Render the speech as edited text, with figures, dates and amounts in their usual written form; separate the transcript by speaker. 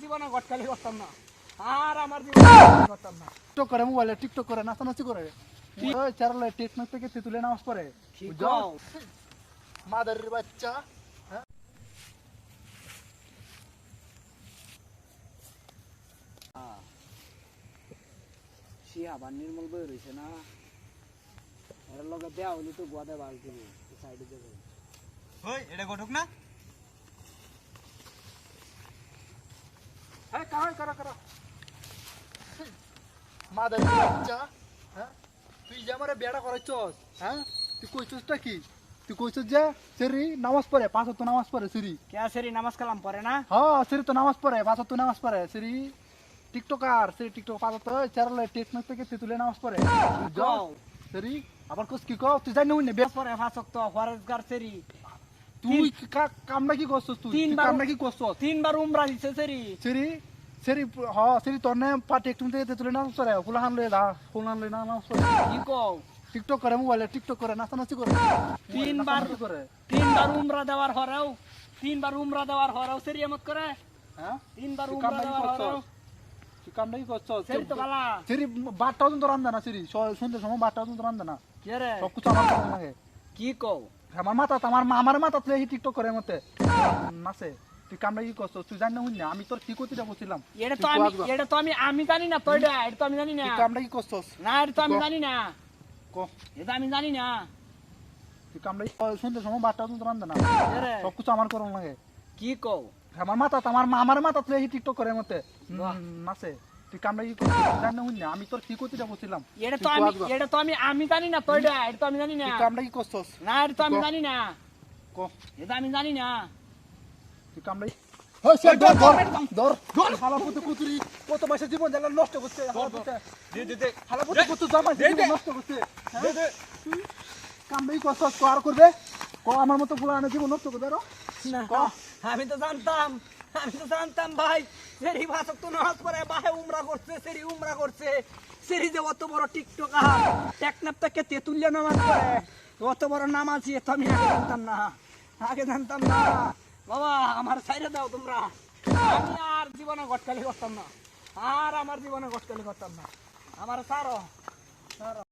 Speaker 1: জীবনে গটকালি করতাম না, আর আমার জীবনে করতাম না।
Speaker 2: টিকটক করে, মোবাইলে টিকটক করে, নাচানাচি করে, ওই চ্যানেলে টেকনাফ থেকে তেতুলে নামাজ পড়ে, বুঝছো? মাদারের বাচ্চা। হ্যাঁ
Speaker 1: সে আবার নির্মল বই রয়েছে না, এর লগে দেয়া হইলে তো গোয়া দেওয়া দিব সাইডে দেবো।
Speaker 3: ওই এটা ঘটক না?
Speaker 2: হ্যাঁ কারা কারা কারা মাদারের বাচ্চা। হ্যাঁ তুই যে আমারে বেড়া করাইছস, হ্যাঁ তুই কইছসটা কি? তুই কইছস যে সেরি নামাজ পড়ে, পাঁচ ওয়াক্ত নামাজ পড়ে সেরি।
Speaker 1: কে সেরি নামাজ কালাম পড়ে না?
Speaker 2: হ্যাঁ সেরি তো নামাজ পড়ে, পাঁচ ওয়াক্ত নামাজ পড়ে সেরি। টিকটকার সেরি, টিকটক পাঁচ ওয়াক্ত চ্যানেলে টেকনাফ থেকে তেতুলে নামাজ পড়ে, বুঝছো? সেরি আবার কস কি কও? তুই জানি না
Speaker 1: নামাজ পড়ে ফাঁসক তো ফরেজগার সেরি।
Speaker 2: তুই কামটা কি করছস? তুই কামটা কি করছস?
Speaker 1: তিনবার উমরা দিছে সেরি।
Speaker 2: সেরি সেরি হ্যাঁ সেরি তোর নে পার্টি একটু থেকে তেতুলে নামাজ পড়ে, ফুলাহান লয়ে দা, ফুলাহান লয়ে নামাজ পড়ে।
Speaker 1: কি কও?
Speaker 2: টিকটক করে, মোবাইলে টিকটক করে, নাচানাচি করে,
Speaker 1: তিনবার
Speaker 2: করে।
Speaker 1: তিনবার উমরা দেওয়ার হরাও, তিনবার উমরা দেওয়ার হরাও সেরি এমত করে।
Speaker 2: হ্যাঁ
Speaker 1: তিনবার
Speaker 2: তুই
Speaker 1: উমরা
Speaker 2: কামটা কি
Speaker 1: দেওয়ার হরাও
Speaker 2: করছস? তুই কামটা কি করছস?
Speaker 1: সেরি তো বালা।
Speaker 2: সেরি বারটাও তো রান্দা না, সেরি সন্ধ্যের সময় বারটাও তো রান্দা না,
Speaker 1: কে রে?
Speaker 2: সব কিছু আমার কেমন লাগে।
Speaker 1: কি কও?
Speaker 2: আমার মাথা, আমার মাথা তুই টিকটক করে মতে নাচে। তুই কামটা কি করছস? তুই জানি না হুন না, আমি তোর কি করতে বলছিলাম।
Speaker 1: এটা তো আমি জানি না তো, এটা তো আমি জানি না।
Speaker 2: তুই কামটা কি করছস?
Speaker 1: না এটা তো আমি জানি না,
Speaker 2: ক
Speaker 1: এটা আমি জানি না।
Speaker 2: তুই কামটা সন্ধ্যের সময় বারটাও তো রান্দা না,
Speaker 1: কে রে?
Speaker 2: সব কিছু আমার কেমন লাগে।
Speaker 1: কি কও?
Speaker 2: আমার মাথা তুই টিকটক করে মতে নাচে। তুই কামটা কি করছস? তুই জানি না হুন না, আমি তোর কি করতে বলছিলাম।
Speaker 1: এটা তো আমি জানি না তো, এটা তো আমি জানি না।
Speaker 2: তুই কামটা কি করছস?
Speaker 1: না এটা তো আমি জানি না,
Speaker 2: ক
Speaker 1: এটা আমি জানি না।
Speaker 2: তুই কামটা হই সে ধর ধর ধর ধর হালাপুতে কুতুরি কত মাসে জীবন জ্বালা নষ্ট করছে, হালাপুতে
Speaker 3: দে দে দে
Speaker 2: হালাপুতে কত জামা জীবন নষ্ট করছে।
Speaker 3: দে দে
Speaker 2: তুই কামটাই করছস, তো আর করবে ক? আমার মতো ফুলানো জীবন নষ্ট করবে আরো।
Speaker 1: না আমি তো জানতাম ভাই, সেরি ভাষক তো নামাজ পড়ে, বাহে উমরা করছে, সেরি উমরা করছে, সেরি যে অত বড় টিকটকার, টেকনাফ থেকে তেতুলিয়া নামাজ পড়ে, অত বড় নামাজি, তো আমি আগে জানতাম না বাবা। আমার সাইডে দাও তোমরা, আমি আর জীবনে গটকালি করতাম না, আর আমার জীবনে গটকালি করতাম না, আমার ছাড়ো।